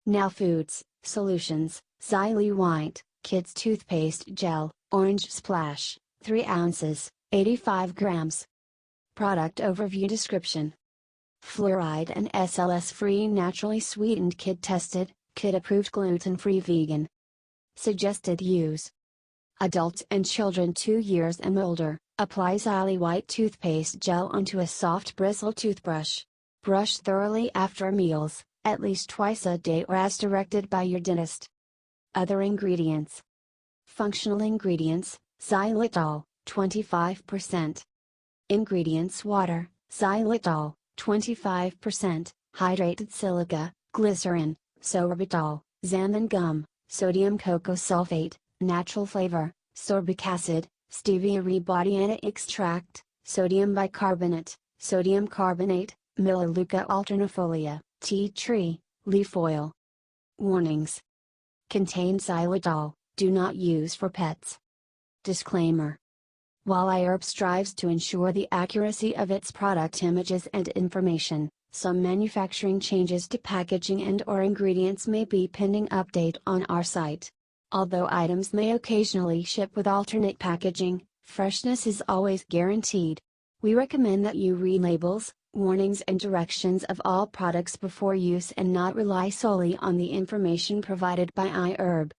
Now Foods, Solutions, XyliWhite, Kids Toothpaste Gel, Orange Splash, 3 ounces, 85 grams. Product Overview Description: Fluoride and SLS-free, naturally sweetened, kid-tested, kid-approved, gluten-free, vegan. Suggested use: adults and children 2 years and older. Apply XyliWhite toothpaste gel onto a soft bristle toothbrush. Brush thoroughly after meals, at least twice a day or as directed by your dentist. Other ingredients: functional ingredients, xylitol, 25%. Ingredients: water, xylitol, 25%, hydrated silica, glycerin, sorbitol, xanthan gum, sodium cocoa sulfate, natural flavor, sorbic acid, stevia rebodiana extract, sodium bicarbonate, sodium carbonate, Melaleuca alternifolia, tea tree, leaf oil. Warnings: contain xylitol, do not use for pets. Disclaimer: while iHerb strives to ensure the accuracy of its product images and information, some manufacturing changes to packaging and/or ingredients may be pending update on our site. Although items may occasionally ship with alternate packaging, freshness is always guaranteed. We recommend that you read labels, warnings and directions of all products before use and not rely solely on the information provided by iHerb.